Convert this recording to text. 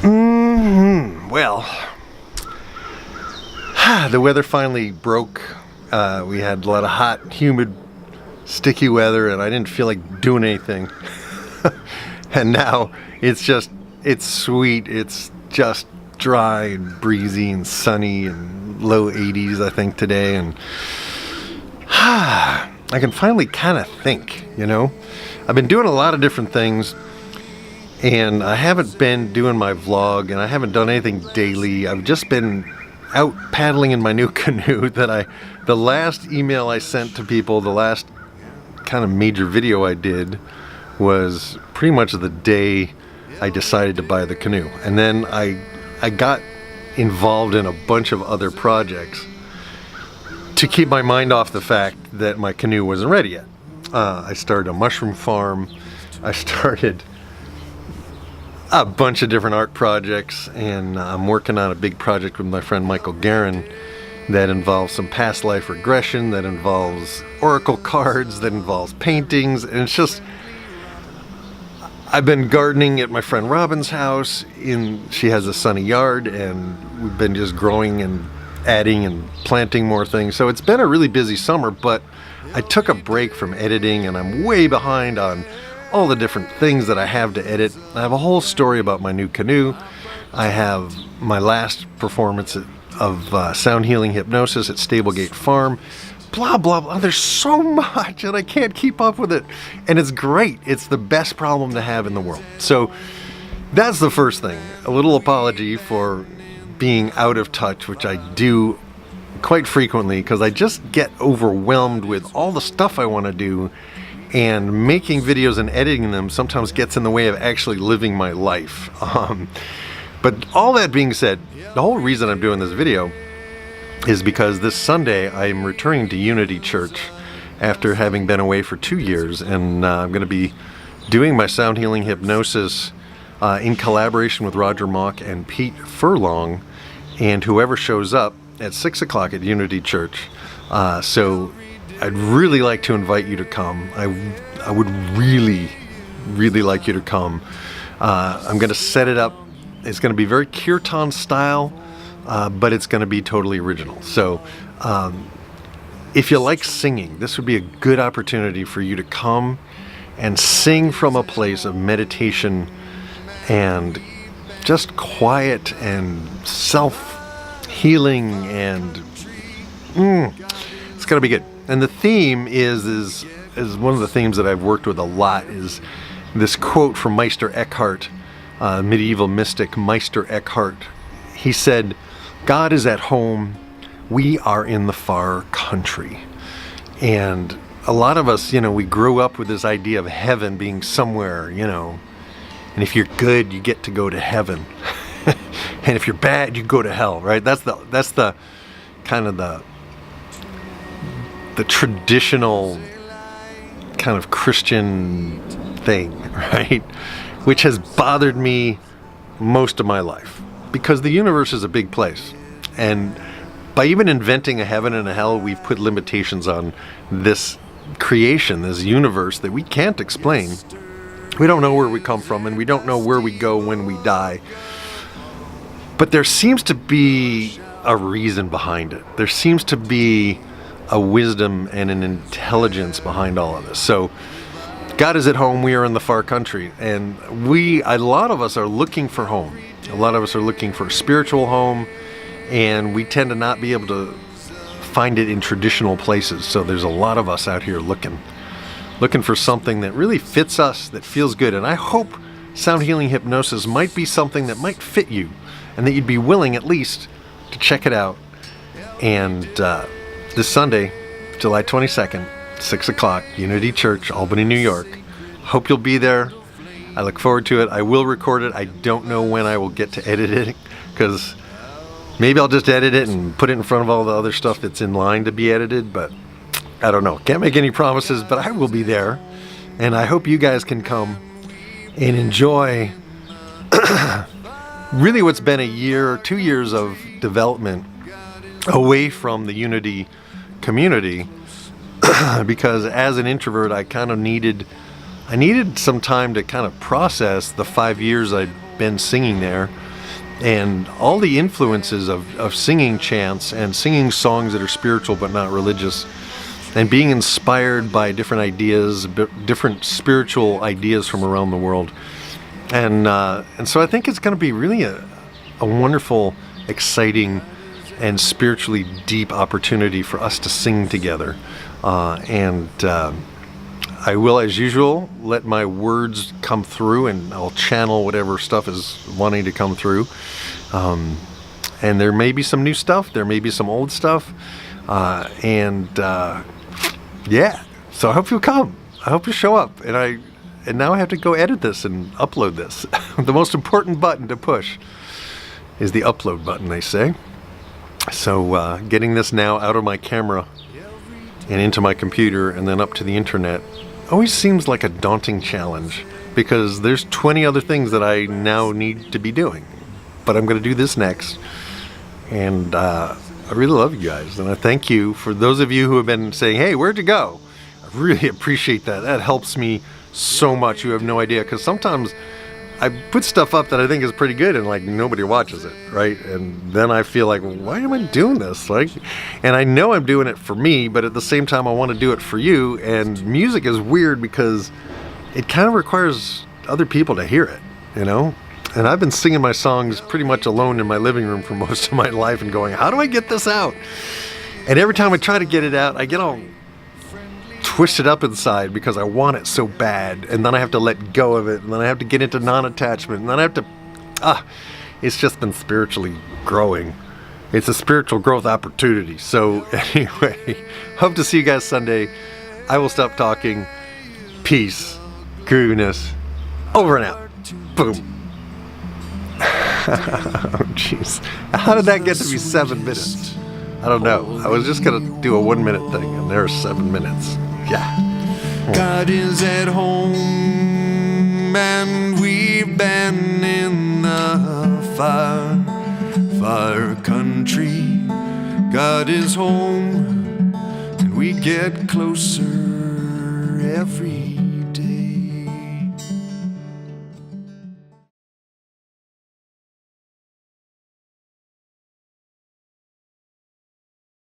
Well, the weather finally broke. We had a lot of hot, humid, sticky weather, and I didn't feel like doing anything. And now it's sweet. It's just dry and breezy and sunny and low 80s, I think, today. And I can finally kind of think, I've been doing a lot of different things, and I haven't been doing my vlog, and I haven't done anything daily. I've just been out paddling in my new canoe the last email I sent to people, the last kind of major video I did was pretty much the day I decided to buy the canoe. And then I got involved in a bunch of other projects to keep my mind off the fact that my canoe wasn't ready yet. I started a mushroom farm. I started a bunch of different art projects, and I'm working on a big project with my friend Michael Guerin that involves some past life regression, that involves oracle cards, that involves paintings, and it's just, I've been gardening at my friend Robin's house. She has a sunny yard, and we've been just growing and adding and planting more things. So it's been a really busy summer, but I took a break from editing, and I'm way behind on all the different things that I have to edit. I have a whole story about my new canoe. I have my last performance of sound healing hypnosis at Stablegate Farm. Blah, blah, blah. There's so much, and I can't keep up with it. And it's great. It's the best problem to have in the world. So that's the first thing. A little apology for being out of touch, which I do quite frequently because I just get overwhelmed with all the stuff I want to do, and making videos and editing them sometimes gets in the way of actually living my life. But all that being said, the whole reason I'm doing this video is because this Sunday I'm returning to Unity Church after having been away for 2 years, and I'm going to be doing my sound healing hypnosis in collaboration with Roger Mock and Pete Furlong, and whoever shows up at 6 o'clock at Unity Church. So I'd really like to invite you to come. I would really, really like you to come. I'm going to set it up. It's going to be very kirtan style, but it's going to be totally original. So if you like singing, this would be a good opportunity for you to come and sing from a place of meditation and just quiet and self-healing, and it's going to be good. And the theme is one of the themes that I've worked with a lot, is this quote from Meister Eckhart, medieval mystic Meister Eckhart. He said, "God is at home, we are in the far country." And a lot of us, we grew up with this idea of heaven being somewhere, and if you're good, you get to go to heaven. And if you're bad, you go to hell, right? That's the kind of the traditional kind of Christian thing, right? Which has bothered me most of my life, because the universe is a big place, and by even inventing a heaven and a hell, we've put limitations on this creation, this universe that we can't explain. We don't know where we come from, and we don't know where we go when we die. But there seems to be a reason behind it. There seems to be a wisdom and an intelligence behind all of this. So God is at home, we are in the far country, and a lot of us are looking for home. A lot of us are looking for a spiritual home, and we tend to not be able to find it in traditional places. So there's a lot of us out here looking for something that really fits us, that feels good. And I hope sound healing hypnosis might be something that might fit you, and that you'd be willing at least to check it out. And this Sunday, July 22nd, 6 o'clock, Unity Church, Albany, New York. Hope you'll be there. I look forward to it. I will record it. I don't know when I will get to edit it, because maybe I'll just edit it and put it in front of all the other stuff that's in line to be edited, but I don't know. Can't make any promises, but I will be there. And I hope you guys can come and enjoy really what's been 2 years of development away from the Unity community, because as an introvert, I kind of needed some time to kind of process the 5 years I'd been singing there, And all the influences of singing chants and singing songs that are spiritual but not religious, and being inspired by different ideas, different spiritual ideas from around the world. And so I think it's going to be really a wonderful, exciting, and spiritually deep opportunity for us to sing together. I will, as usual, let my words come through, and I'll channel whatever stuff is wanting to come through. And there may be some new stuff, there may be some old stuff, yeah. So I hope you'll come. I hope you show up. And now I have to go edit this and upload this. The most important button to push is the upload button, they say. So getting this now out of my camera and into my computer and then up to the internet always seems like a daunting challenge, because there's 20 other things that I now need to be doing. But I'm going to do this next. And I really love you guys. And I thank you for those of you who have been saying, hey, where'd you go? I really appreciate that. That helps me so much. You have no idea. Because sometimes I put stuff up that I think is pretty good and like nobody watches it, right? And then I feel like, why am I doing this? And I know I'm doing it for me, but at the same time I want to do it for you. And music is weird because it kind of requires other people to hear it, you know? And I've been singing my songs pretty much alone in my living room for most of my life and going, how do I get this out? And every time I try to get it out, I get all twisted up inside because I want it so bad, and then I have to let go of it, and then I have to get into non-attachment, and then I have to it's just been spiritually growing. It's a spiritual growth opportunity. So anyway, hope to see you guys Sunday. I will stop talking. Peace, goodness, over and out. Boom. Oh jeez, how did that get to be 7 minutes? I don't know. I was just gonna do a 1 minute thing, and there's 7 minutes. Yeah. God is at home, and we've been in the far country. God is home, and we get closer every